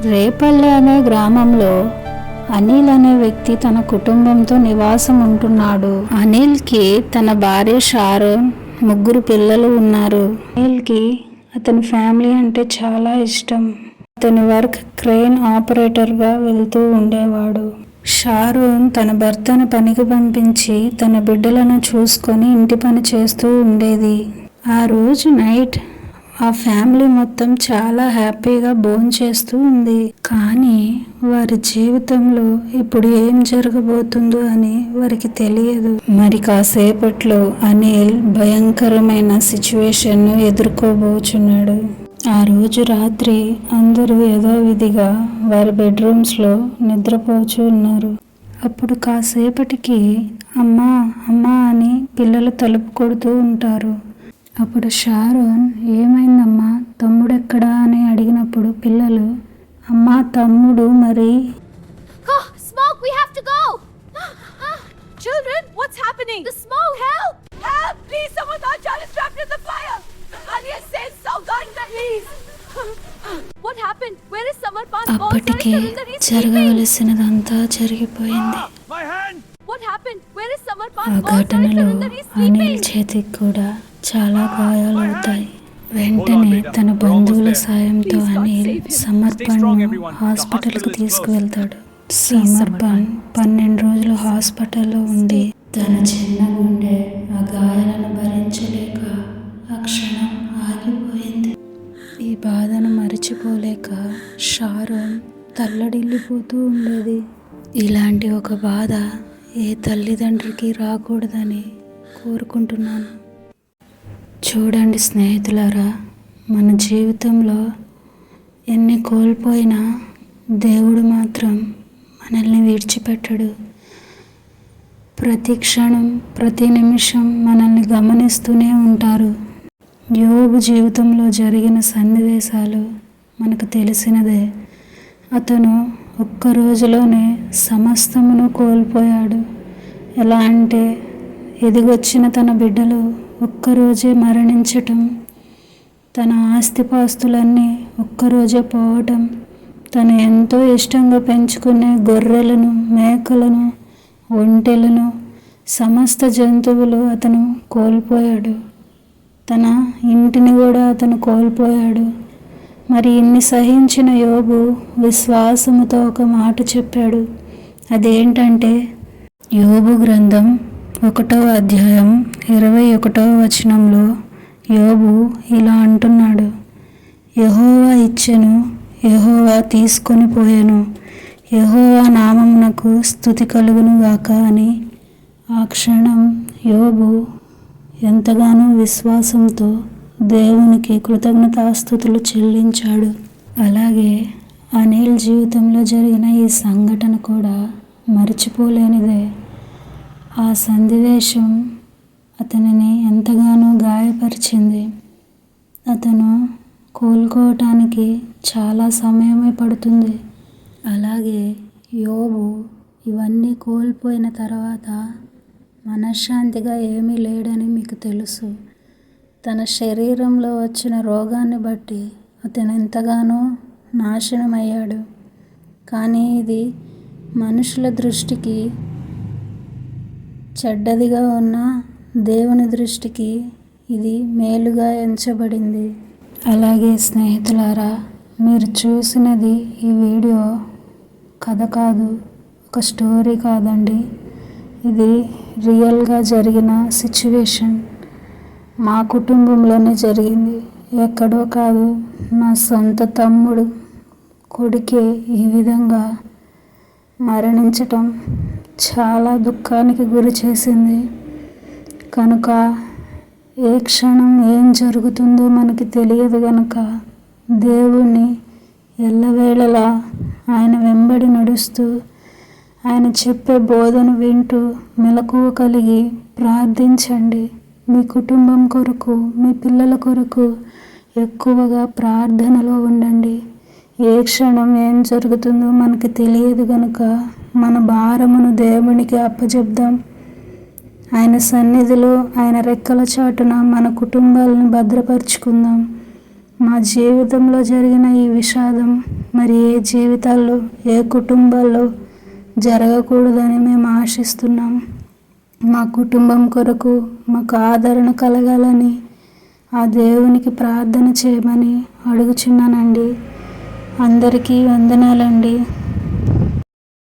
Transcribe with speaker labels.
Speaker 1: రేపల్లె అనే గ్రామంలో అనిల్ అనే వ్యక్తి తన కుటుంబంతో నివాసం ఉంటున్నాడు. అనిల్కి తన భార్య షారోన్, 3 పిల్లలు ఉన్నారు. అనిల్కి అతని ఫ్యామిలీ అంటే చాలా ఇష్టం. అతని వర్క్ క్రేన్ ఆపరేటర్గా వెళ్తూ ఉండేవాడు. షారోన్ తన భర్తను పనికి పంపించి తన బిడ్డలను చూసుకొని ఇంటి పని చేస్తూ ఉండేది. ఆ రోజు నైట్ ఆ ఫ్యామిలీ మొత్తం చాలా హ్యాపీగా భోంచేస్తూ ఉంది. కానీ వారి జీవితంలో ఇప్పుడు ఏం జరగబోతుందో అని వారికి తెలియదు. మరి కాసేపట్లో అనిల్ భయంకరమైన సిచ్యువేషన్ను ఎదుర్కోబోచున్నాడు. ఆ రోజు రాత్రి అందరూ యథావిధిగా వారి బెడ్రూమ్స్లో నిద్రపోచూ ఉన్నారు. అప్పుడు కాసేపటికి అమ్మా అమ్మా అని పిల్లలు తలుపు కొడుతూ ఉంటారు. అప్పుడు షారోన్ ఏమైందమ్మా, తమ్ముడెక్కడా అని అడిగినప్పుడు పిల్లలు అమ్మా తమ్ముడు మరి
Speaker 2: Smoke, we have to go. Children, what's happening? The smoke, help! Help! Please, someone, our child is trapped in the fire. Anya says so, God, please. What happened? Where is Samarpan?
Speaker 1: అప్పటికే జరగవలసినదంతా జరిగిపోయింది.
Speaker 2: What happened? Where is Samarpan?
Speaker 1: ఆ ఘటనలో అనిల్ చేతికి కూడా చాలా గాయాలవుతాయి. వెంటనే తన బంధువుల సాయంతో అనిల్ సమర్పణ్ హాస్పిటల్కి తీసుకువెళ్తాడు. సమర్పణ్ 12 రోజులు హాస్పిటల్లో ఉండి తన చిన్న గుండె ఆ గాయాలను భరించలేక ఆ క్షణం ఆగిపోయింది. ఈ బాధను మరిచిపోలేక షారోన్ తల్లడిల్లిపోతూ ఉండేది. ఇలాంటి ఒక బాధ ఏ తల్లిదండ్రికి రాకూడదని కోరుకుంటున్నాను. చూడండి స్నేహితులారా, మన జీవితంలో ఎన్ని కోల్పోయినా దేవుడు మాత్రం మనల్ని విడిచిపెట్టడు. ప్రతి క్షణం ప్రతి నిమిషం మనల్ని గమనిస్తూనే ఉంటారు. యోబు జీవితంలో జరిగిన సన్నివేశాలు మనకు తెలిసినదే. అతను ఒక్క రోజులోనే సమస్తమును కోల్పోయాడు. ఎలా అంటే ఎదిగొచ్చిన తన బిడ్డలు ఒక్కరోజే మరణించటం, తన ఆస్తిపాస్తులన్నీ ఒక్కరోజే పోవటం, తను ఎంతో ఇష్టంగా పెంచుకునే గొర్రెలను, మేకలను, ఒంటెలను, సమస్త జంతువులు అతను కోల్పోయాడు. తన ఇంటిని కూడా అతను కోల్పోయాడు. మరి ఇన్ని సహించిన యోబు విశ్వాసముతో ఒక మాట చెప్పాడు. అదేంటంటే యోబు గ్రంథం 1వ అధ్యాయం 21వ వచనంలో యోబు ఇలా అంటున్నాడు, యెహోవా ఇచ్చెను, యెహోవా తీసుకొని పోయెను, యెహోవా నామమునకు స్తుతి కలుగును గాక అని. ఆ క్షణం యోబు ఎంతగానో విశ్వాసంతో దేవునికి కృతజ్ఞతాస్తుతులు చెల్లించాడు. అలాగే అనిల్ జీవితంలో జరిగిన ఈ సంఘటన కూడా మర్చిపోలేనిదే. ఆ సన్నివేశం అతనిని ఎంతగానో గాయపరిచింది. అతను కోలుకోవటానికి చాలా సమయమే పడుతుంది. అలాగే యోబు ఇవన్నీ కోల్పోయిన తర్వాత మనశ్శాంతిగా ఏమీ లేడని మీకు తెలుసు. తన శరీరంలో వచ్చిన రోగాన్ని బట్టి అతను ఎంతగానో నాశనమయ్యాడు. కానీ ఇది మనుషుల దృష్టికి చెడ్డదిగా ఉన్న దేవుని దృష్టికి ఇది మేలుగా ఎంచబడింది. అలాగే స్నేహితులారా, మీరు చూసినది ఈ వీడియో కథ కాదు, ఒక స్టోరీ కాదండి. ఇది రియల్గా జరిగిన సిచ్యువేషన్. మా కుటుంబంలోనే జరిగింది, ఎక్కడో కాదు. నా సొంత తమ్ముడు కొడుకే ఈ విధంగా మరణించటం చాలా దుఃఖానికి గురి చేసింది. కనుక ఏ క్షణం ఏం జరుగుతుందో మనకి తెలియదు కనుక దేవుణ్ణి ఎల్లవేళలా ఆయన వెంబడి నడుస్తూ ఆయన చెప్పే బోధను వింటూ మెలకువ కలిగి ప్రార్థించండి. మీ కుటుంబం కొరకు, మీ పిల్లల కొరకు ఎక్కువగా ప్రార్థనలో ఉండండి. ఏ క్షణం ఏం జరుగుతుందో మనకి తెలియదు కనుక మన భారమును దేవునికి అప్పచెప్దాం. ఆయన సన్నిధిలో ఆయన రెక్కల చాటున మన కుటుంబాలను భద్రపరుచుకుందాం. మా జీవితంలో జరిగిన ఈ విషాదం మరి ఏ జీవితాల్లో, ఏ కుటుంబాల్లో జరగకూడదని మేము ఆశిస్తున్నాం. మా కుటుంబం కొరకు మాకు ఆదరణ కలగాలని ఆ దేవునికి ప్రార్థన చేయమని అడుగుచున్నానండి. అందరికీ వందనాలండి.